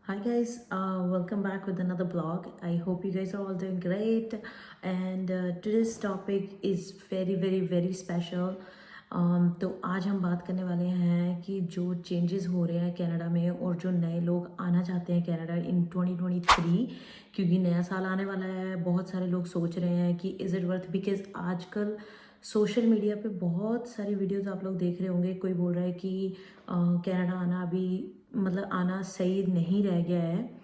Hi guys, welcome back with another blog. I hope you guys are all doing great. And today's topic is very special. तो आज हम बात करने वाले हैं कि जो चेंजेस हो रहे हैं कनाडा में और जो नए लोग आना चाहते हैं कनाडा इन 2023, क्योंकि नया साल आने वाला है। बहुत सारे लोग सोच रहे हैं कि इज़ इट वर्थ, बिकॉज आजकल सोशल मीडिया पे बहुत सारी वीडियोस आप लोग देख रहे होंगे। कोई बोल रहा है कि कनाडा आना अभी मतलब आना सही नहीं रह गया है।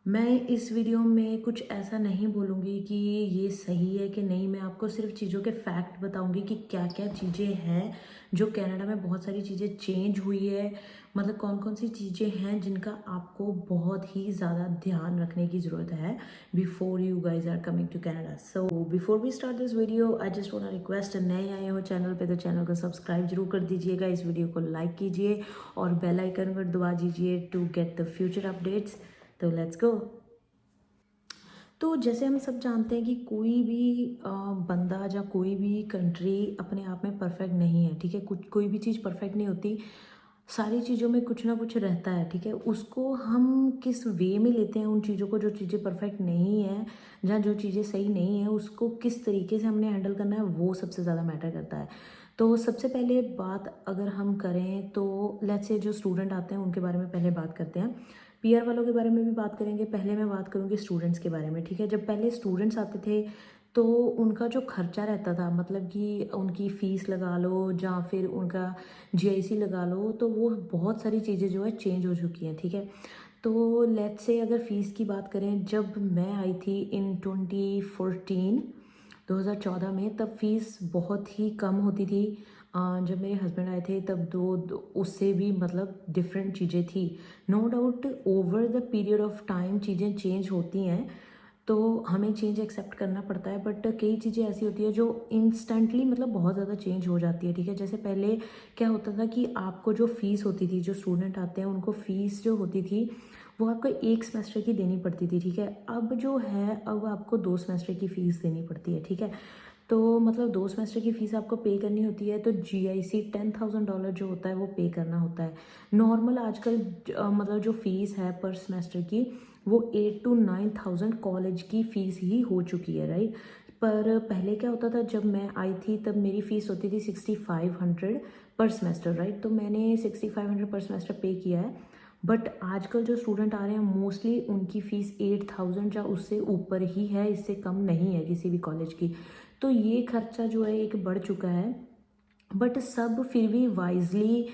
मैं इस वीडियो में कुछ ऐसा नहीं बोलूँगी कि ये सही है कि नहीं। मैं आपको सिर्फ चीज़ों के फैक्ट बताऊँगी कि क्या क्या चीज़ें हैं जो कनाडा में बहुत सारी चीज़ें चेंज हुई है। मतलब कौन कौन सी चीज़ें हैं जिनका आपको बहुत ही ज़्यादा ध्यान रखने की ज़रूरत है before you guys are coming to Canada. So before we start this video I just want request, नए आए हो चैनल पे तो चैनल को सब्सक्राइब जरूर कर दीजिएगा, इस वीडियो को लाइक कीजिए और बेल आइकन को दबा दीजिए to get the future updates. तो लेट्स गो। तो जैसे हम सब जानते हैं कि कोई भी बंदा या कोई भी कंट्री अपने आप में परफेक्ट नहीं है, ठीक है। कुछ कोई भी चीज़ परफेक्ट नहीं होती, सारी चीज़ों में कुछ ना कुछ रहता है, ठीक है। उसको हम किस वे में लेते हैं उन चीज़ों को, जो चीज़ें परफेक्ट नहीं है या जो चीज़ें सही नहीं है, उसको किस तरीके से हमने हैंडल करना है, वो सबसे ज़्यादा मैटर करता है। तो सबसे पहले बात अगर हम करें तो लेट्स से जो स्टूडेंट आते हैं उनके बारे में पहले बात करते हैं। पीआर वालों के बारे में भी बात करेंगे, पहले मैं बात करूँगी स्टूडेंट्स के बारे में, ठीक है। जब पहले स्टूडेंट्स आते थे तो उनका जो खर्चा रहता था, मतलब कि उनकी फ़ीस लगा लो या फिर उनका जीआईसी लगा लो, तो वो बहुत सारी चीज़ें जो है चेंज हो चुकी हैं, ठीक है। तो लेट्स से अगर फ़ीस की बात करें, जब मैं आई थी इन 2014 में, तब फीस बहुत ही कम होती थी। जब मेरे हस्बैंड आए थे तब उससे भी मतलब डिफरेंट चीज़ें थी। No doubt over the period of time चीज़ें चेंज होती हैं, तो हमें चेंज एक्सेप्ट करना पड़ता है। बट कई चीज़ें ऐसी होती है जो इंस्टेंटली मतलब बहुत ज़्यादा चेंज हो जाती है, ठीक है। जैसे पहले क्या होता था कि आपको जो फ़ीस होती थी, जो स्टूडेंट आते हैं उनको फ़ीस जो होती थी वो आपको एक सेमेस्टर की देनी पड़ती थी, ठीक है। अब जो है अब आपको 2 सेमेस्टर की फ़ीस देनी पड़ती है, ठीक है। तो मतलब 2 सेमेस्टर की फ़ीस आपको पे करनी होती है, तो जीआईसी $10,000 जो होता है वो पे करना होता है। नॉर्मल आजकल मतलब जो फ़ीस है पर सेमेस्टर की वो 8 to 9 thousand कॉलेज की फ़ीस ही हो चुकी है, राइट। पर पहले क्या होता था, जब मैं आई थी तब मेरी फ़ीस होती थी 6500 पर सेमेस्टर, राइट। तो मैंने 6500 पर सेमेस्टर पे किया है। बट आजकल जो स्टूडेंट आ रहे हैं मोस्टली उनकी फ़ीस 8000 या उससे ऊपर ही है, इससे कम नहीं है किसी भी कॉलेज की। तो ये खर्चा जो है एक बढ़ चुका है। बट सब फिर भी वाइजली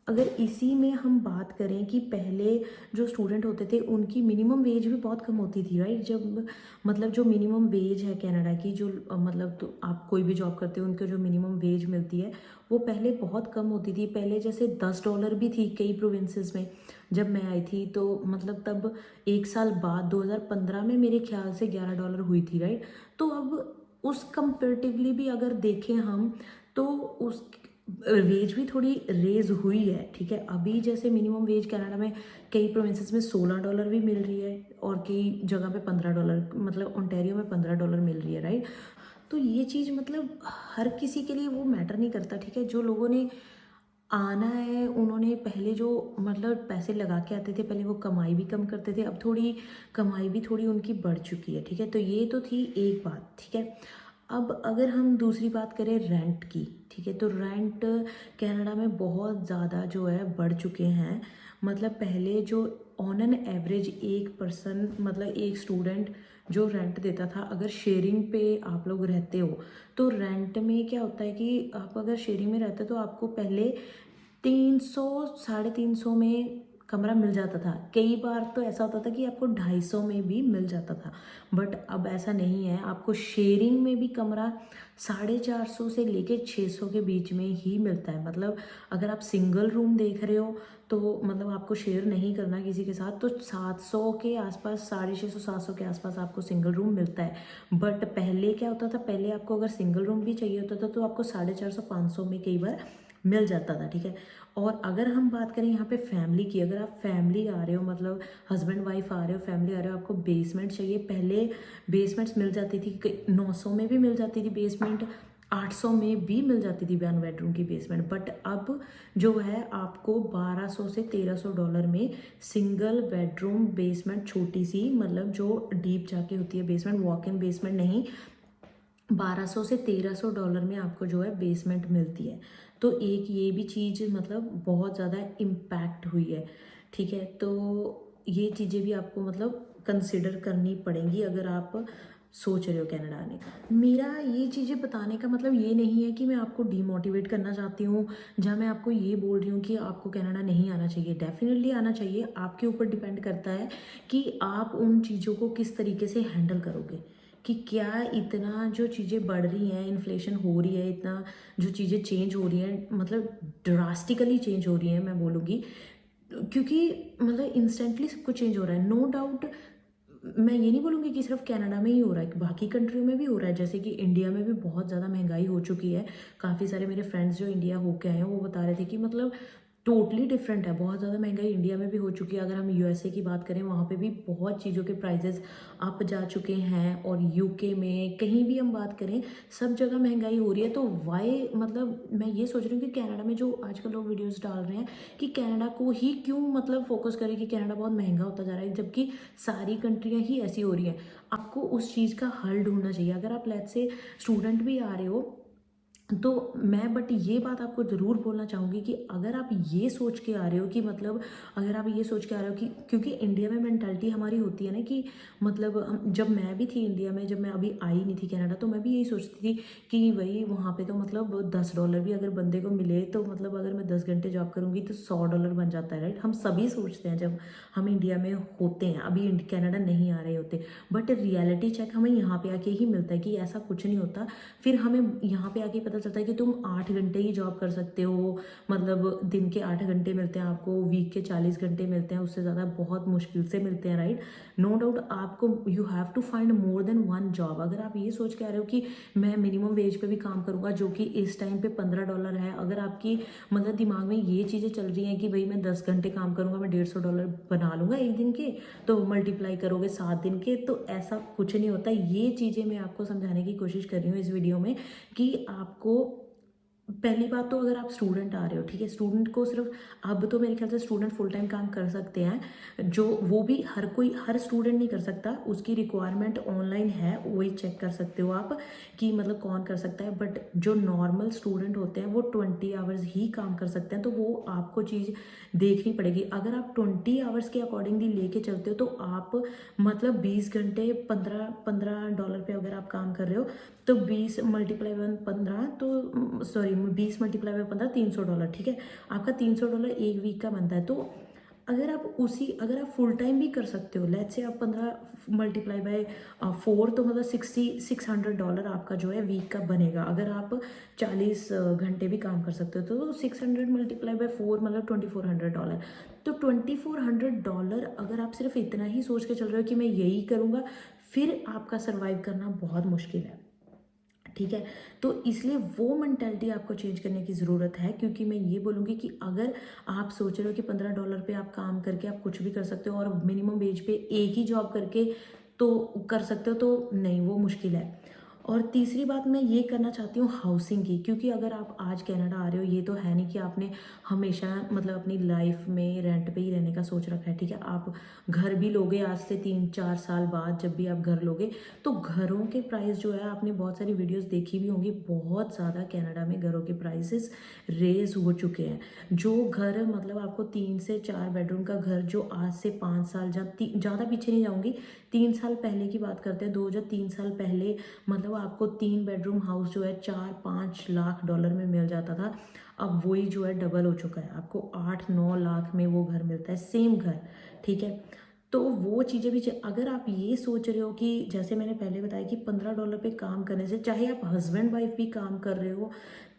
अगर इसी में हम बात करें कि पहले जो स्टूडेंट होते थे उनकी मिनिमम वेज भी बहुत कम होती थी, राइट। जब मतलब जो मिनिमम वेज है कनाडा की, जो मतलब तो आप कोई भी जॉब करते हो उनको जो मिनिमम वेज मिलती है वो पहले बहुत कम होती थी। पहले जैसे $10 भी थी कई प्रोविंसेस में जब मैं आई थी, तो मतलब तब एक साल बाद 2015 में मेरे ख्याल से $11 हुई थी, राइट। तो अब उस कंपेरेटिवली भी अगर देखें हम तो उस वेज भी थोड़ी रेज हुई है, ठीक है। अभी जैसे मिनिमम वेज कनाडा में कई प्रोविंसेस में $16 भी मिल रही है और कई जगह पे $15, मतलब ओंटारियो में $15 मिल रही है, राइट। तो ये चीज़ मतलब हर किसी के लिए वो मैटर नहीं करता, ठीक है। जो लोगों ने आना है उन्होंने पहले जो मतलब पैसे लगा के आते थे, पहले वो कमाई भी कम करते थे, अब थोड़ी कमाई भी थोड़ी उनकी बढ़ चुकी है, ठीक है। तो ये तो थी एक बात, ठीक है। अब अगर हम दूसरी बात करें रेंट की, ठीक है, तो रेंट कनाडा में बहुत ज़्यादा जो है बढ़ चुके हैं। मतलब पहले जो ऑन एन एवरेज एक पर्सन मतलब एक स्टूडेंट जो रेंट देता था, अगर शेयरिंग पे आप लोग रहते हो तो रेंट में क्या होता है कि आप अगर शेयरिंग में रहते हो तो आपको पहले 300 350 में कमरा मिल जाता था। कई बार तो ऐसा होता था कि आपको 250 में भी मिल जाता था। बट अब ऐसा नहीं है, आपको शेयरिंग में भी कमरा 450 से लेके 600 के बीच में ही मिलता है। मतलब अगर आप सिंगल रूम देख रहे हो तो मतलब आपको शेयर नहीं करना किसी के साथ, तो 700 के आसपास, 650 700 के आसपास आपको सिंगल रूम मिलता है। बट पहले क्या होता था, पहले आपको अगर सिंगल रूम भी चाहिए होता था तो आपको 450 500 में कई बार मिल जाता था, ठीक है। और अगर हम बात करें यहाँ पे फैमिली की, अगर आप फैमिली आ रहे हो मतलब हस्बैंड वाइफ आ रहे हो, फैमिली आ रहे हो, आपको बेसमेंट चाहिए, पहले बेसमेंट्स मिल जाती थी 900 में भी मिल जाती थी बेसमेंट, 800 में भी मिल जाती थी 1 बेडरूम की बेसमेंट, बट अब जो है आपको 1200 से 1300 डॉलर में सिंगल बेडरूम बेसमेंट, छोटी सी, मतलब जो डीप जाके होती है बेसमेंट, वॉक इन बेसमेंट नहीं, 1200 से 1300 डॉलर में आपको जो है बेसमेंट मिलती है। तो एक ये भी चीज़ मतलब बहुत ज़्यादा इम्पैक्ट हुई है, ठीक है। तो ये चीज़ें भी आपको मतलब कंसिडर करनी पड़ेंगी अगर आप सोच रहे हो कनाडा आने का। मेरा ये चीज़ें बताने का मतलब ये नहीं है कि मैं आपको डीमोटिवेट करना चाहती हूँ, जहाँ मैं आपको ये बोल रही हूँ कि आपको कनाडा नहीं आना चाहिए। डेफिनेटली आना चाहिए, आपके ऊपर डिपेंड करता है कि आप उन चीज़ों को किस तरीके से हैंडल करोगे, कि क्या इतना जो चीज़ें बढ़ रही हैं, इन्फ्लेशन हो रही है, इतना जो चीज़ें चेंज हो रही हैं, मतलब ड्रास्टिकली चेंज हो रही हैं मैं बोलूँगी, क्योंकि मतलब इंस्टेंटली सब कुछ चेंज हो रहा है। नो डाउट, मैं ये नहीं बोलूँगी कि सिर्फ कनाडा में ही हो रहा है, बाकी कंट्रियों में भी हो रहा है। जैसे कि इंडिया में भी बहुत ज़्यादा महंगाई हो चुकी है। काफ़ी सारे मेरे फ्रेंड्स जो इंडिया होके आए हैं वो बता रहे थे कि मतलब टोटली डिफरेंट है, बहुत ज़्यादा महंगाई इंडिया में भी हो चुकी है। अगर हम यूएसए की बात करें, वहाँ पे भी बहुत चीज़ों के प्राइजेस अप जा चुके हैं, और यूके में कहीं भी हम बात करें, सब जगह महंगाई हो रही है। तो वाई, मतलब मैं ये सोच रही हूँ कि कनाडा में जो आजकल लोग वीडियोस डाल रहे हैं कि कनाडा को ही क्यों मतलब फोकस करें कि कनाडा बहुत महंगा होता जा रहा है, जबकि सारी कंट्रियाँ ही ऐसी हो रही हैं। आपको उस चीज़ का हल ढूंढना चाहिए। अगर आप लेट्स से स्टूडेंट भी आ रहे हो, तो मैं बट ये बात आपको ज़रूर बोलना चाहूँगी कि अगर आप ये सोच के आ रहे हो कि मतलब, अगर आप ये सोच के आ रहे हो कि, क्योंकि इंडिया में मेंटालिटी हमारी होती है ना कि मतलब जब मैं भी थी इंडिया में, जब मैं अभी आई नहीं थी कनाडा, तो मैं भी यही सोचती थी कि वही वहाँ पे तो मतलब $10 भी अगर बंदे को मिले, तो मतलब अगर मैं 10 घंटे जॉब करूँगी तो $100 बन जाता है, राइट। हम सभी सोचते हैं जब हम इंडिया में होते हैं, अभी कनाडा नहीं आ रहे होते, बट रियलिटी चेक हमें यहाँ पे आके ही मिलता है कि ऐसा कुछ नहीं होता। फिर हमें यहाँ पे आके पता चलता है कि तुम 8 घंटे ही जॉब कर सकते हो, मतलब दिन के 8 घंटे मिलते हैं आपको, वीक के 40 घंटे मिलते हैं, उससे ज़्यादा बहुत मुश्किल से मिलते हैं, राइट। नो डाउट आपको, you have to find more than one job. अगर आप ये सोच के आ रहे हो कि मैं मिनिमम वेज पे भी काम करूँगा, जो कि इस टाइम पे $15 है, अगर आपकी मतलब दिमाग में ये चीज़ें चल रही हैं कि भाई मैं 10 घंटे काम करूँगा, मैं $150 बना लूँगा एक दिन के, तो मल्टीप्लाई करोगे 7 दिन के, तो ऐसा कुछ नहीं होता। ये चीज़ें मैं आपको समझाने की कोशिश कर रही हूँ इस वीडियो में कि आपको, पहली बात तो अगर आप स्टूडेंट आ रहे हो, ठीक है, स्टूडेंट को सिर्फ, अब तो मेरे ख्याल से स्टूडेंट फुल टाइम काम कर सकते हैं, जो वो भी हर कोई, हर स्टूडेंट नहीं कर सकता, उसकी रिक्वायरमेंट ऑनलाइन है, वही चेक कर सकते हो आप कि मतलब कौन कर सकता है। बट जो नॉर्मल स्टूडेंट होते हैं वो 20 आवर्स ही काम कर सकते हैं, तो वो आपको चीज़ देखनी पड़ेगी। अगर आप 20 आवर्स के अकॉर्डिंगली लेके चलते हो, तो आप मतलब 20 घंटे, 15 $15 पे अगर आप काम कर रहे हो, तो 20 मल्टीप्लाई बाय 15, तो सॉरी 20 मल्टीप्लाई बाय 15, $300, ठीक है। आपका $300 एक वीक का बनता है। तो अगर आप उसी, अगर आप फुल टाइम भी कर सकते हो, लेट्स से आप 15 मल्टीप्लाई बाय 4, तो मतलब $600 आपका जो है वीक का बनेगा। अगर आप 40 घंटे भी काम कर सकते हो, तो 600 मल्टीप्लाई बाय 4 मतलब $2400। तो $2400 अगर आप सिर्फ इतना ही सोच के चल रहे हो कि मैं यही करूँगा, फिर आपका सर्वाइव करना बहुत मुश्किल है, ठीक है। तो इसलिए वो मेंटालिटी आपको चेंज करने की ज़रूरत है, क्योंकि मैं ये बोलूँगी कि अगर आप सोच रहे हो कि $15 पे आप काम करके आप कुछ भी कर सकते हो, और मिनिमम वेज पे एक ही जॉब करके तो कर सकते हो, तो नहीं, वो मुश्किल है। और तीसरी बात मैं ये करना चाहती हूँ हाउसिंग की, क्योंकि अगर आप आज कनाडा आ रहे हो, ये तो है नहीं कि आपने हमेशा मतलब अपनी लाइफ में रेंट पे ही रहने का सोच रखा है, ठीक है। आप घर भी लोगे आज से 3-4 साल बाद, जब भी आप घर लोगे, तो घरों के प्राइस जो है, आपने बहुत सारी वीडियोस देखी भी होंगी, बहुत ज़्यादा कनाडा में घरों के प्राइसेस रेज हो चुके हैं। जो घर मतलब आपको 3 से 4 बेडरूम का घर, जो आज से 5 साल, ज़्यादा पीछे नहीं जाऊँगी, 3 साल पहले की बात करते हैं, 2 या 3 साल पहले, मतलब आपको 3 बेडरूम हाउस जो है 4-5 लाख डॉलर में मिल जाता था। अब वही जो है डबल हो चुका है, आपको 8-9 लाख में वो घर मिलता है, सेम घर, ठीक है। तो वो चीज़ें भी अगर आप ये सोच रहे हो कि जैसे मैंने पहले बताया कि $15 पे काम करने से, चाहे आप हस्बैंड वाइफ भी काम कर रहे हो,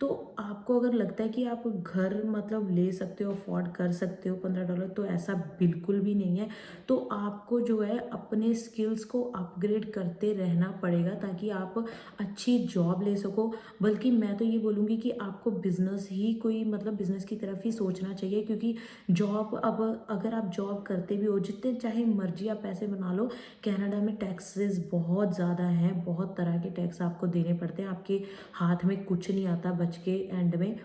तो आपको अगर लगता है कि आप घर मतलब ले सकते हो, अफोर्ड कर सकते हो $15, तो ऐसा बिल्कुल भी नहीं है। तो आपको जो है अपने स्किल्स को अपग्रेड करते रहना पड़ेगा ताकि आप अच्छी जॉब ले सको। बल्कि मैं तो ये बोलूँगी कि आपको बिजनेस ही कोई मतलब बिजनेस की तरफ ही सोचना चाहिए, क्योंकि जॉब अब अगर आप जॉब करते भी हो, जितने चाहे मर्जी आप पैसे बना लो, कनाडा में टैक्सेस बहुत ज़्यादा हैं, बहुत तरह के टैक्स आपको देने पड़ते हैं, आपके हाथ में कुछ नहीं आता बच के एंड में।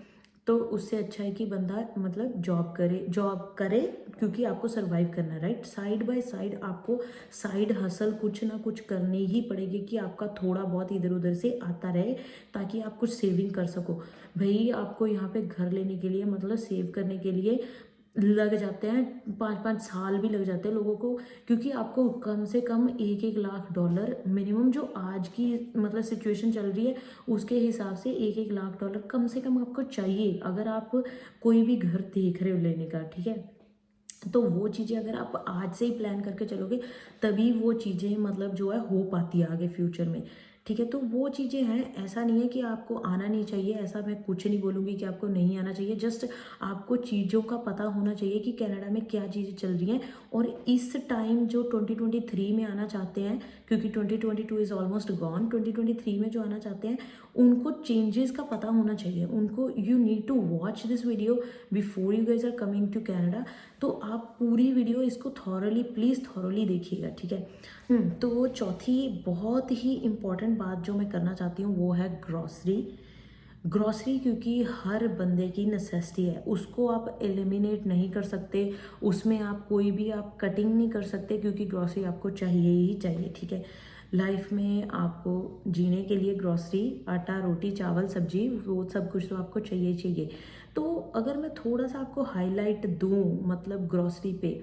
तो उससे अच्छा है कि बंदा मतलब जॉब करे क्योंकि आपको सरवाइव करना है, राइट। साइड बाय साइड आपको साइड हसल कुछ ना कुछ करनी ही पड़ेगी कि आपका थोड़ा बहुत इधर उधर से आता रहे, ताकि आप कुछ सेविंग कर सको। भाई आपको यहाँ पे घर लेने के लिए मतलब सेव करने के लिए लग जाते हैं 5-5 साल भी लग जाते हैं लोगों को, क्योंकि आपको कम से कम $1-1 लाख मिनिमम, जो आज की मतलब सिचुएशन चल रही है उसके हिसाब से $1-1 लाख कम से कम आपको चाहिए अगर आप कोई भी घर देख रहे हो लेने का, ठीक है। तो वो चीज़ें अगर आप आज से ही प्लान करके चलोगे तभी वो चीज़ें मतलब जो है हो पाती है आगे फ्यूचर में, ठीक है। तो वो चीज़ें हैं, ऐसा नहीं है कि आपको आना नहीं चाहिए, ऐसा मैं कुछ नहीं बोलूँगी कि आपको नहीं आना चाहिए। जस्ट आपको चीज़ों का पता होना चाहिए कि कनाडा में क्या चीज़ें चल रही हैं, और इस टाइम जो 2023 में आना चाहते हैं, क्योंकि 2022 इज़ ऑलमोस्ट गॉन, 2023 में जो आना चाहते हैं उनको चेंजेस का पता होना चाहिए। उनको you need to watch this video before you guys are coming to Canada. तो आप पूरी वीडियो इसको प्लीज़ थॉरली देखिएगा, ठीक है। तो चौथी बहुत ही इम्पॉर्टेंट बात जो मैं करना चाहती हूँ वो है ग्रॉसरी, क्योंकि हर बंदे की नेसेसिटी है, उसको आप एलिमिनेट नहीं कर सकते, उसमें आप कोई भी आप कटिंग नहीं कर सकते, क्योंकि ग्रॉसरी आपको चाहिए ही चाहिए, ठीक है। लाइफ में आपको जीने के लिए ग्रॉसरी, आटा रोटी चावल सब्जी वो सब कुछ तो आपको चाहिए चाहिए। तो अगर मैं थोड़ा सा आपको हाईलाइट दूँ मतलब ग्रॉसरी पे,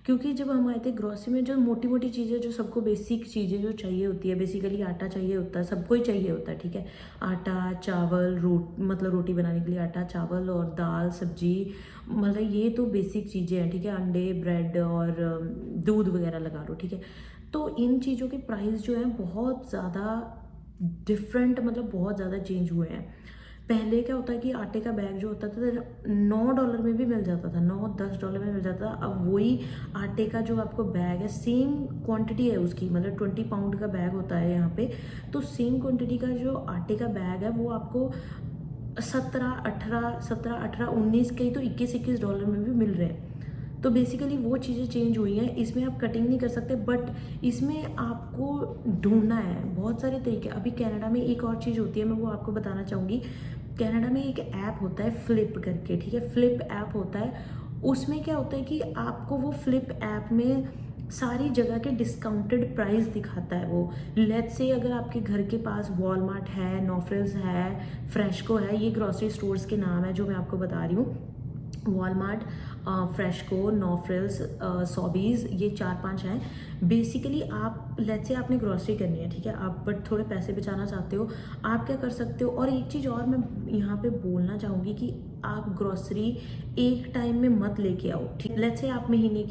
क्योंकि जब हम आए थे ग्रॉसरी में जो मोटी मोटी चीज़ें जो सबको बेसिक चीज़ें जो चाहिए होती है, बेसिकली आटा चाहिए होता है, सबको ही चाहिए होता है, ठीक है। आटा चावल मतलब रोटी बनाने के लिए आटा चावल और दाल सब्जी, मतलब ये तो बेसिक चीज़ें हैं, ठीक है। अंडे ब्रेड और दूध वगैरह लगा लो, ठीक है। तो इन चीज़ों के प्राइस जो है बहुत ज़्यादा डिफरेंट मतलब बहुत ज़्यादा चेंज हुए हैं। पहले क्या होता है कि आटे का बैग जो होता था $9 में भी मिल जाता था, $9-10 में मिल जाता था। अब वही आटे का जो आपको बैग है, सेम क्वांटिटी है उसकी, मतलब 20 पाउंड का बैग होता है यहाँ पे, तो सेम क्वांटिटी का जो आटे का बैग है वो आपको 17-18 कहीं तो $21 में भी मिल रहे हैं। तो बेसिकली वो चीज़ें चेंज हुई हैं, इसमें आप कटिंग नहीं कर सकते, बट इसमें आपको ढूंढना है बहुत सारे तरीके। अभी कनाडा में एक और चीज़ होती है, मैं वो आपको बताना चाहूँगी। कनाडा में एक ऐप होता है फ्लिप करके, ठीक है, फ्लिप ऐप होता है। उसमें क्या होता है कि आपको वो फ्लिप ऐप में सारी जगह के डिस्काउंटेड प्राइस दिखाता है वो। लेट्स से अगर आपके घर के पास वॉलमार्ट है, नॉफ्रिल्स है, फ्रेशको है, ये ग्रॉसरी स्टोर्स के नाम है जो मैं आपको बता रही हूँ। वॉलमार्ट, फ्रेशको, नॉफ्रिल्स, सॉबीज़, ये 4-5 हैं। बेसिकली आप लेट्स से आपने ग्रॉसरी करनी है, ठीक है, आप बट थोड़े पैसे बचाना चाहते हो, आप क्या कर सकते हो। और एक चीज़ और मैं यहाँ पे बोलना चाहूँगी कि आप ग्रॉसरी एक टाइम में मत लेके आओ, ठीक। लेट्स से आप महीने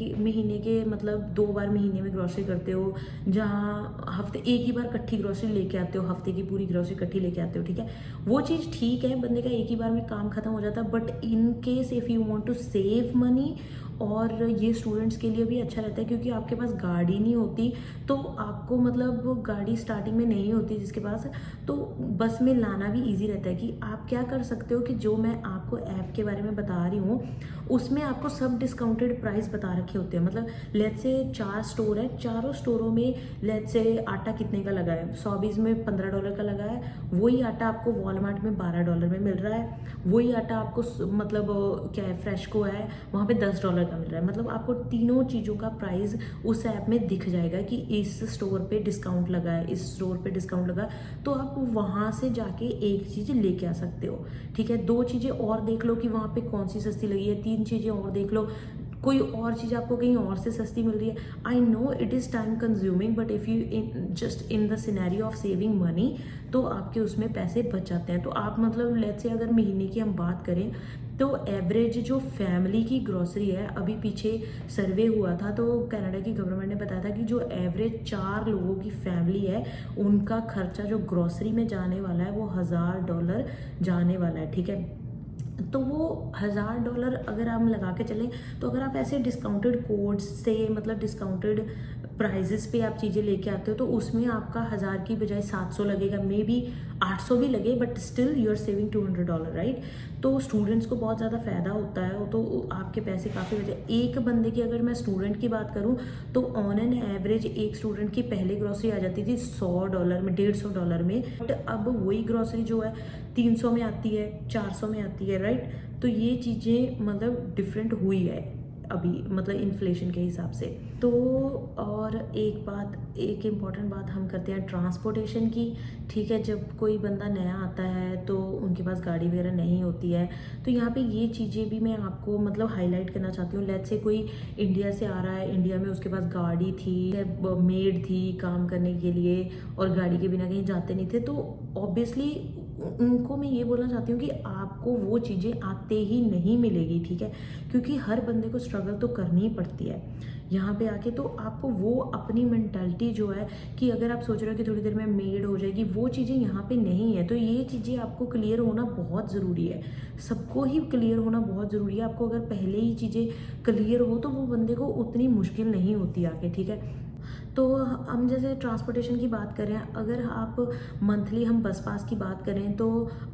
के मतलब 2 बार महीने में ग्रॉसरी करते हो, जहाँ हफ्ते एक ही बार इकट्ठी ग्रॉसरी लेके आते हो, हफ्ते की पूरी ग्रॉसरी इकट्ठी लेके आते हो, ठीक है। वो चीज़ ठीक है, बंदे का एक ही बार में काम खत्म हो जाता है, but in case if you want to save money, और ये स्टूडेंट्स के लिए भी अच्छा रहता है क्योंकि आपके पास गाड़ी नहीं होती, तो आपको मतलब गाड़ी स्टार्टिंग में नहीं होती जिसके पास, तो बस में लाना भी इजी रहता है। कि आप क्या कर सकते हो कि जो मैं आपको ऐप के बारे में बता रही हूँ उसमें आपको सब डिस्काउंटेड प्राइस बता रखे होते हैं। मतलब लेट्स से 4 स्टोर है, चारों स्टोरों में लेट्स से आटा कितने का लगा है, सॉबीज़ में $15 का लगा है, वही आटा आपको वॉलमार्ट में $12 में मिल रहा है, वही आटा आपको मतलब क्या है फ्रेशको है वहाँ पे $10 का मिल रहा है। मतलब आपको तीनों चीज़ों का प्राइस उस ऐप में दिख जाएगा कि इस स्टोर पे डिस्काउंट लगा है, इस स्टोर पे डिस्काउंट लगा है, तो आप वहाँ से जाके एक चीज़ लेके आ सकते हो, ठीक है। 2 चीज़ें और देख लो कि वहाँ पे कौन सी सस्ती लगी है, 3 चीज़ें और देख लो कोई और चीज़ आपको कहीं और से सस्ती मिल रही है। I know it is time consuming, but if you just in the scenario of saving money, तो आपके उसमें पैसे बच जाते हैं। तो आप मतलब लेट्स से अगर महीने की हम बात करें तो एवरेज जो फैमिली की ग्रॉसरी है, अभी पीछे सर्वे हुआ था तो कनाडा की गवर्नमेंट ने बताया था कि जो एवरेज 4 लोगों की फैमिली है उनका खर्चा जो ग्रॉसरी में जाने वाला है वो $1000 जाने वाला है, ठीक है। तो वो $1000 अगर हम लगा के चलें, तो अगर आप ऐसे डिस्काउंटेड कोड्स से मतलब डिस्काउंटेड प्राइजेस पे आप चीज़ें लेके आते हो तो उसमें आपका 1000 की बजाय 700 लगेगा, मे बी 800 भी लगे, but still you are saving $200, right. तो स्टूडेंट्स को बहुत ज़्यादा फ़ायदा होता है, तो आपके पैसे काफ़ी बचे। एक बंदे की अगर मैं स्टूडेंट की बात करूँ तो ऑन एन एवरेज एक स्टूडेंट की पहले ग्रॉसरी आ जाती थी $100 में, $150 में, बट अब वही ग्रॉसरी जो है 300 में आती है, 400 में आती है, राइट। तो ये चीज़ें मतलब डिफरेंट हुई है अभी, मतलब इन्फ्लेशन के हिसाब से। तो और एक इम्पॉर्टेंट बात हम करते हैं ट्रांसपोर्टेशन की, ठीक है। जब कोई बंदा नया आता है तो उनके पास गाड़ी वगैरह नहीं होती है, तो यहाँ पे ये चीज़ें भी मैं आपको मतलब हाईलाइट करना चाहती हूँ। लेट्स से कोई इंडिया से आ रहा है, इंडिया में उसके पास गाड़ी थी, मेड थी काम करने के लिए और गाड़ी के बिना कहीं जाते नहीं थे, तो ऑब्वियसली उनको मैं ये बोलना चाहती हूँ कि आपको वो चीज़ें आते ही नहीं मिलेगी, ठीक है, क्योंकि हर बंदे को स्ट्रगल तो करनी ही पड़ती है यहाँ पे आके। तो आपको वो अपनी मेंटालिटी जो है कि अगर आप सोच रहे हो कि थोड़ी देर में मेड हो जाएगी, वो चीज़ें यहाँ पे नहीं है। तो ये चीज़ें आपको क्लियर होना बहुत ज़रूरी है, सबको ही क्लियर होना बहुत ज़रूरी है। आपको अगर पहले ही चीज़ें क्लियर हो तो वो बंदे को उतनी मुश्किल नहीं होती आगे, ठीक है। तो हम जैसे ट्रांसपोर्टेशन की बात करें, अगर आप मंथली हम बस पास की बात करें तो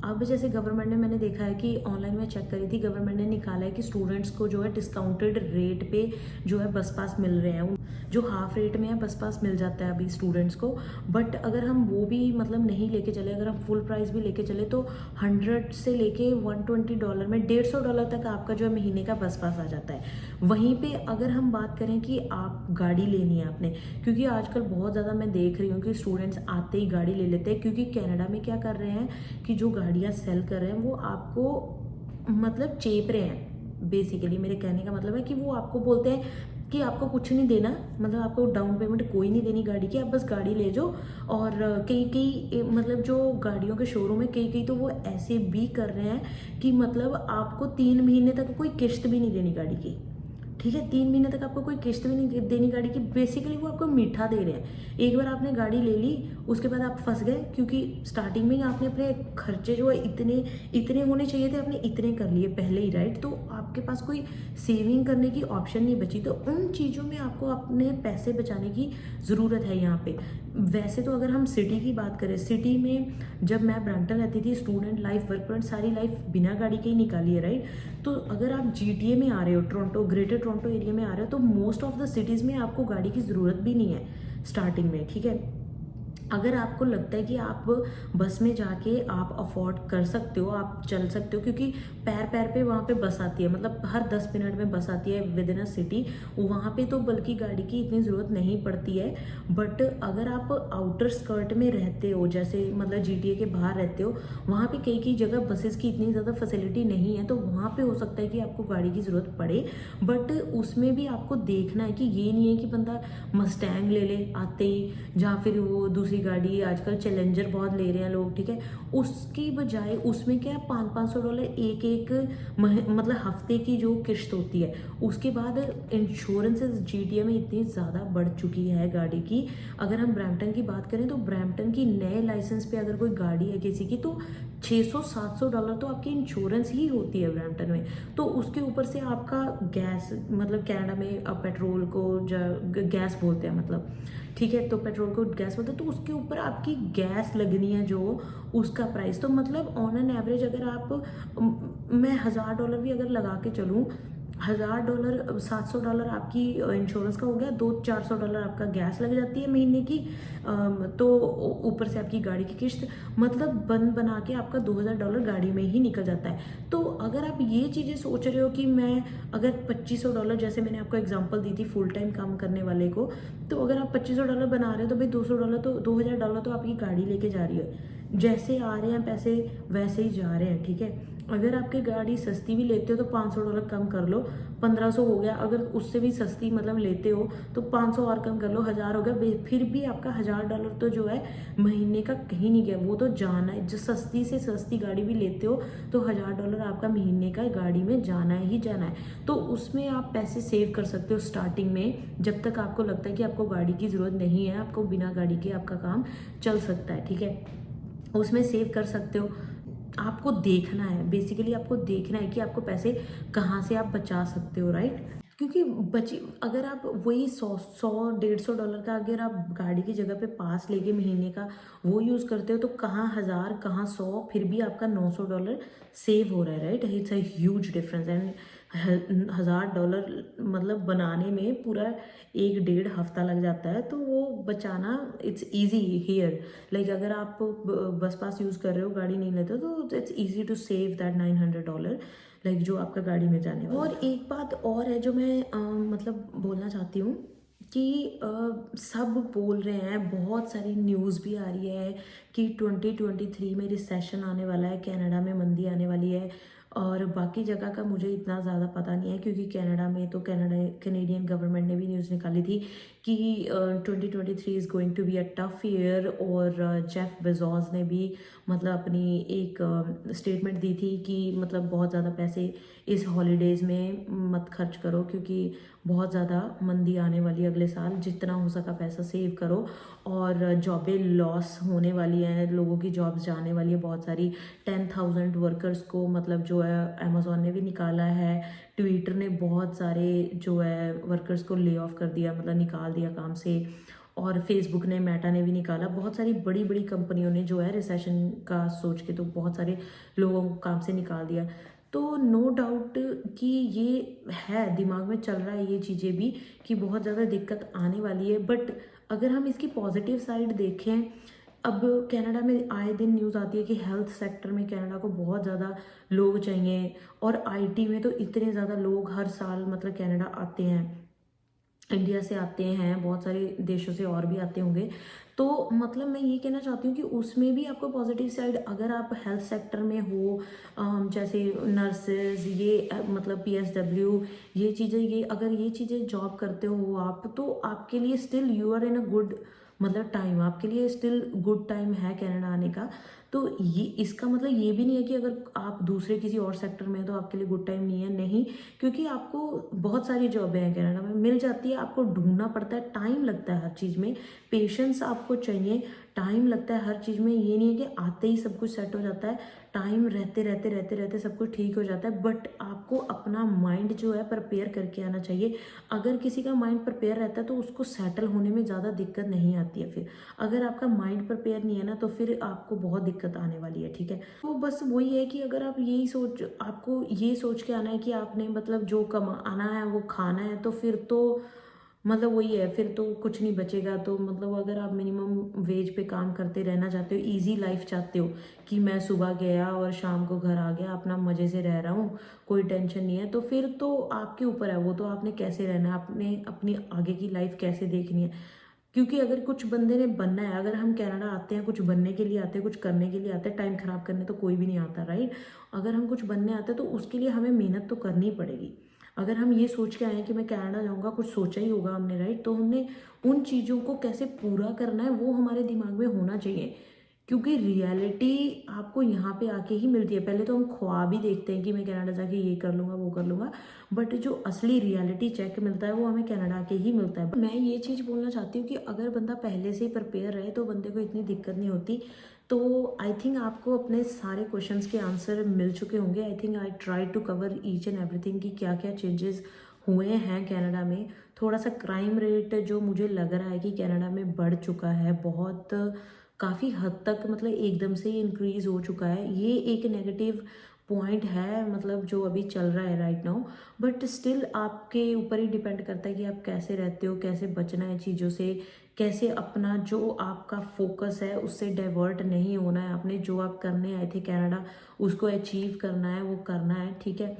अब जैसे गवर्नमेंट ने, मैंने देखा है कि ऑनलाइन में चेक करी थी, गवर्नमेंट ने निकाला है कि स्टूडेंट्स को जो है डिस्काउंटेड रेट पे जो है बस पास मिल रहे हैं। जो हाफ रेट में है बस पास मिल जाता है अभी स्टूडेंट्स को, बट अगर हम वो भी मतलब नहीं लेके चले, अगर हम फुल प्राइस भी लेके चले तो 100 से लेके $120 में $150 तक आपका जो है महीने का बस पास आ जाता है। वहीं पे अगर हम बात करें कि आप गाड़ी लेनी है आपने, क्योंकि आजकल बहुत ज़्यादा मैं देख रही हूँ कि स्टूडेंट्स आते ही गाड़ी ले लेते हैं, क्योंकि कनाडा में क्या कर रहे हैं कि जो गाड़ियाँ सेल कर रहे हैं वो आपको मतलब चेप रहे हैं। बेसिकली मेरे कहने का मतलब है कि वो आपको बोलते हैं कि आपको कुछ नहीं देना, मतलब आपको डाउन पेमेंट कोई नहीं देनी गाड़ी की, आप बस गाड़ी ले जाओ। और कई मतलब जो गाड़ियों के शोरूम है, कई तो वो ऐसे भी कर रहे हैं कि मतलब आपको 3 महीने तक कोई किश्त भी नहीं देनी गाड़ी की, ठीक है। 3 महीने तक आपको कोई किश्त भी नहीं देनी गाड़ी की। बेसिकली वो आपको मीठा दे रहे हैं। एक बार आपने गाड़ी ले ली, उसके बाद आप फंस गए, क्योंकि स्टार्टिंग में ही आपने अपने खर्चे जो है इतने होने चाहिए थे, आपने इतने कर लिए पहले ही, राइट। तो आपके पास कोई सेविंग करने की ऑप्शन नहीं बची। तो उन चीज़ों में आपको अपने पैसे बचाने की ज़रूरत है यहाँ पे। वैसे तो अगर हम सिटी की बात करें, सिटी में जब मैं ब्रैम्पटन रहती थी, स्टूडेंट लाइफ, वर्क परमिट, सारी लाइफ बिना गाड़ी के ही निकाली है, राइट। तो अगर आप GTA में आ रहे हो, टोरंटो, ग्रेटर टोरंटो एरिया में आ रहे हो, तो मोस्ट ऑफ द सिटीज़ में आपको गाड़ी की ज़रूरत भी नहीं है स्टार्टिंग में, ठीक है। अगर आपको लगता है कि आप बस में जाके आप अफोर्ड कर सकते हो, आप चल सकते हो, क्योंकि पैर पे वहाँ पे बस आती है, मतलब हर 10 मिनट में बस आती है विद इन अ सिटी, वहाँ पे तो बल्कि गाड़ी की इतनी ज़रूरत नहीं पड़ती है। बट अगर आप आउटर स्कर्ट में रहते हो, जैसे मतलब GTA के बाहर रहते हो, वहाँ पे कई जगह बसेस की इतनी ज़्यादा फैसिलिटी नहीं है, तो वहाँ पे हो सकता है कि आपको गाड़ी की ज़रूरत पड़े। बट उसमें भी आपको देखना है कि ये नहीं है कि बंदा मस्टैंग ले ले आते ही, जहाँ फिर वो दूसरी गाड़ी, आजकल चैलेंजर बहुत ले रहे हैं लोग, ठीक है। उसकी बजाय उसमें क्या है, $500 एक मतलब हफ्ते की जो किश्त होती है। उसके बाद इंश्योरेंसेस GTA में इतनी ज़्यादा बढ़ चुकी है गाड़ी की। अगर हम ब्रैम्पटन की बात करें तो ब्रैम्पटन की नए लाइसेंस पे अगर कोई गाड़ी है किसी की, तो $600-700 तो आपकी इंश्योरेंस ही होती है ब्रैम्पटन में। तो उसके ऊपर से आपका गैस, मतलब कनाडा में अब पेट्रोल को गैस बोलते हैं, मतलब ठीक है, तो पेट्रोल को गैस बोलते हैं, तो उसके ऊपर आपकी गैस लगनी है जो उसका प्राइस। तो मतलब ऑन एन एवरेज अगर मैं $1000 भी अगर लगा के चलूँ, $1000 $700 आपकी इंश्योरेंस का हो गया, $200-400 आपका गैस लग जाती है महीने की, तो ऊपर से आपकी गाड़ी की किश्त, मतलब बना के आपका $2000 गाड़ी में ही निकल जाता है। तो अगर आप ये चीज़ें सोच रहे हो कि मैं अगर $2500, जैसे मैंने आपको एग्जांपल दी थी फुल टाइम काम करने वाले को, तो अगर आप $2500 बना रहे हो तो भाई $200 तो $2000 तो आपकी गाड़ी लेके जा रही है, जैसे आ रहे हैं पैसे वैसे ही जा रहे हैं, ठीक है। अगर आपकी गाड़ी सस्ती भी लेते हो तो $500 कम कर लो, 1500 हो गया। अगर उससे भी सस्ती मतलब लेते हो तो 500 और कम कर लो, 1000 हो गया। फिर भी आपका $1000 तो जो है महीने का कहीं नहीं गया, वो तो जाना है। जो सस्ती से सस्ती गाड़ी भी लेते हो तो $1000 आपका महीने का गाड़ी में जाना ही जाना है। तो उसमें आप पैसे सेव कर सकते हो स्टार्टिंग में, जब तक आपको लगता है कि आपको गाड़ी की ज़रूरत नहीं है, आपको बिना गाड़ी के आपका काम चल सकता है, ठीक है। उसमें सेव कर सकते हो। आपको देखना है, बेसिकली आपको देखना है कि आपको पैसे कहाँ से आप बचा सकते हो, राइट। क्योंकि बची अगर आप वही 100 150 डॉलर का अगर आप गाड़ी की जगह पे पास लेके महीने का वो यूज़ करते हो तो कहाँ 1000 कहाँ 100, फिर भी आपका $900 सेव हो रहा है, right. It's a huge difference. And $1000 मतलब बनाने में पूरा 1 डेढ़ हफ्ता लग जाता है, तो वो बचाना इट्स ईजी हेयर। लाइक अगर आप बस पास यूज़ कर रहे हो, गाड़ी नहीं लेते हो, तो it's easy to save that $900, like जो आपका गाड़ी में जाने वाला। और एक बात और है जो मैं मतलब बोलना चाहती हूँ कि सब बोल रहे हैं, बहुत सारी न्यूज़ भी आ रही है कि 2023 में रिसेशन आने वाला है, कनाडा में मंदी आने वाली है। और बाकी जगह का मुझे इतना ज़्यादा पता नहीं है, क्योंकि कनाडा में तो कैनेडियन गवर्नमेंट ने भी न्यूज़ निकाली थी कि 2023 is going to be a tough year. और जेफ बेजोस ने भी मतलब अपनी एक स्टेटमेंट दी थी कि मतलब बहुत ज़्यादा पैसे इस हॉलीडेज़ में मत खर्च करो, क्योंकि बहुत ज़्यादा मंदी आने वाली है अगले साल। जितना हो सका पैसा सेव करो। और जॉबें लॉस होने वाली हैं, लोगों की जॉब्स जाने वाली है बहुत सारी। 10,000 वर्कर्स को मतलब जो है अमेज़ॉन ने भी निकाला है। ट्विटर ने बहुत सारे जो है वर्कर्स को ले ऑफ कर दिया, मतलब निकाल दिया काम से। और फेसबुक ने, मेटा ने भी निकाला। बहुत सारी बड़ी बड़ी कंपनियों ने जो है रिसेशन का सोच के तो बहुत सारे लोगों को काम से निकाल दिया। तो नो डाउट कि ये है, दिमाग में चल रहा है ये चीज़ें भी कि बहुत ज़्यादा दिक्कत आने वाली है। बट अगर हम इसकी पॉजिटिव साइड देखें, अब कनाडा में आए दिन न्यूज़ आती है कि हेल्थ सेक्टर में कनाडा को बहुत ज़्यादा लोग चाहिए। और आईटी में तो इतने ज़्यादा लोग हर साल मतलब कनाडा आते हैं, इंडिया से आते हैं, बहुत सारे देशों से और भी आते होंगे। तो मतलब मैं ये कहना चाहती हूँ कि उसमें भी आपको पॉजिटिव साइड, अगर आप हेल्थ सेक्टर में हो, जैसे नर्सेज, ये मतलब पीएसडब्ल्यू, ये चीज़ें, ये अगर ये चीज़ें जॉब करते हो आप, तो आपके लिए still you are in a good मतलब टाइम, आपके लिए स्टिल गुड टाइम है कनाडा आने का। तो ये इसका मतलब ये भी नहीं है कि अगर आप दूसरे किसी और सेक्टर में हैं तो आपके लिए गुड टाइम नहीं है, नहीं। क्योंकि आपको बहुत सारी जॉबें हैं कनाडा में, मिल जाती है। आपको ढूंढना पड़ता है, टाइम लगता है हर चीज़ में, पेशेंस आपको चाहिए, टाइम लगता है हर चीज़ में। ये नहीं है कि आते ही सब कुछ सेट हो जाता है, टाइम रहते रहते रहते रहते सब कुछ ठीक हो जाता है। बट आपको अपना माइंड जो है प्रिपेयर करके आना चाहिए। अगर किसी का माइंड प्रिपेयर रहता है तो उसको सेटल होने में ज़्यादा दिक्कत नहीं आती है। फिर अगर आपका माइंड प्रिपेयर नहीं है ना, तो फिर आपको बहुत दिक्कत आने वाली है, ठीक है। तो बस वही है कि अगर आप यही सोच, आपको ये सोच के आना है कि आपने मतलब जो कमाना है वो खाना है, तो फिर तो मतलब वही है, फिर तो कुछ नहीं बचेगा। तो मतलब अगर आप मिनिमम वेज पे काम करते रहना चाहते हो, इजी लाइफ चाहते हो कि मैं सुबह गया और शाम को घर आ गया, अपना मज़े से रह रहा हूँ, कोई टेंशन नहीं है, तो फिर तो आपके ऊपर है वो, तो आपने कैसे रहना है, आपने अपनी आगे की लाइफ कैसे देखनी है। क्योंकि अगर कुछ बंदे ने बनना है, अगर हम कनाडा आते हैं कुछ बनने के लिए आते हैं, कुछ करने के लिए आते हैं, टाइम खराब करने तो कोई भी नहीं आता, राइट। अगर हम कुछ बनने आते हैं तो उसके लिए हमें मेहनत तो करनी पड़ेगी। अगर हम ये सोच के आए हैं कि मैं कनाडा जाऊंगा, कुछ सोचा ही होगा हमने, राइट। तो हमने उन चीज़ों को कैसे पूरा करना है वो हमारे दिमाग में होना चाहिए। क्योंकि रियलिटी आपको यहाँ पे आके ही मिलती है। पहले तो हम ख्वाब ही देखते हैं कि मैं कनाडा जाके ये कर लूँगा वो कर लूँगा, बट जो असली रियलिटी चेक मिलता है वो हमें कनाडा आके ही मिलता है। मैं ये चीज़ बोलना चाहती हूँ कि अगर बंदा पहले से ही प्रिपेयर रहे तो बंदे को इतनी दिक्कत नहीं होती। तो आई थिंक आपको अपने सारे क्वेश्चंस के आंसर मिल चुके होंगे। I think I try to cover each and everything कि क्या क्या चेंजेस हुए हैं कनाडा में। थोड़ा सा क्राइम रेट जो मुझे लग रहा है कि कनाडा में बढ़ चुका है बहुत, काफ़ी हद तक, मतलब एकदम से ही इंक्रीज़ हो चुका है। ये एक नेगेटिव पॉइंट है मतलब जो अभी चल रहा है राइट नाउ। बट स्टिल आपके ऊपर ही डिपेंड करता है कि आप कैसे रहते हो, कैसे बचना है चीज़ों से, कैसे अपना जो आपका फोकस है उससे डाइवर्ट नहीं होना है। आपने जो आप करने आए थे कनाडा उसको अचीव करना है, वो करना है, ठीक है।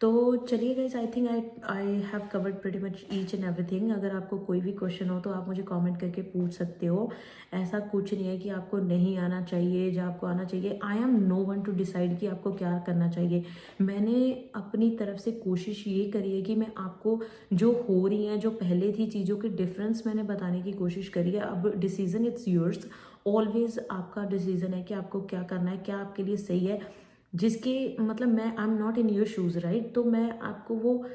तो चलिए guys, I think I have covered pretty much each and everything. अगर आपको कोई भी क्वेश्चन हो तो आप मुझे कमेंट करके पूछ सकते हो। ऐसा कुछ नहीं है कि आपको नहीं आना चाहिए या आपको आना चाहिए। I am no one to decide कि आपको क्या करना चाहिए। मैंने अपनी तरफ से कोशिश ये करी है कि मैं आपको जो हो रही हैं, जो पहले थी चीज़ों के डिफरेंस मैंने बताने की कोशिश करी है। अब डिसीजन इट्स योर्स, ऑलवेज आपका डिसीजन है कि आपको क्या करना है, क्या आपके लिए सही है। जिसके मतलब मैं I am not in your shoes right, तो मैं आपको वो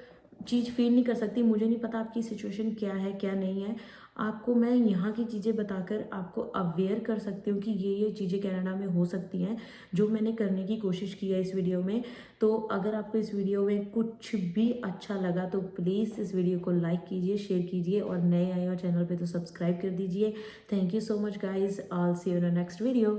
चीज़ फील नहीं कर सकती। मुझे नहीं पता आपकी सिचुएशन क्या है क्या नहीं है। आपको मैं यहाँ की चीज़ें बताकर आपको अवेयर कर सकती हूँ कि ये चीज़ें कनाडा में हो सकती हैं, जो मैंने करने की कोशिश की है इस वीडियो में। तो अगर आपको इस वीडियो में कुछ भी अच्छा लगा तो प्लीज़ इस वीडियो को लाइक कीजिए, शेयर कीजिए, और नए आए हो चैनल पे तो सब्सक्राइब कर दीजिए। Thank you so much guys, I will see you in the next video.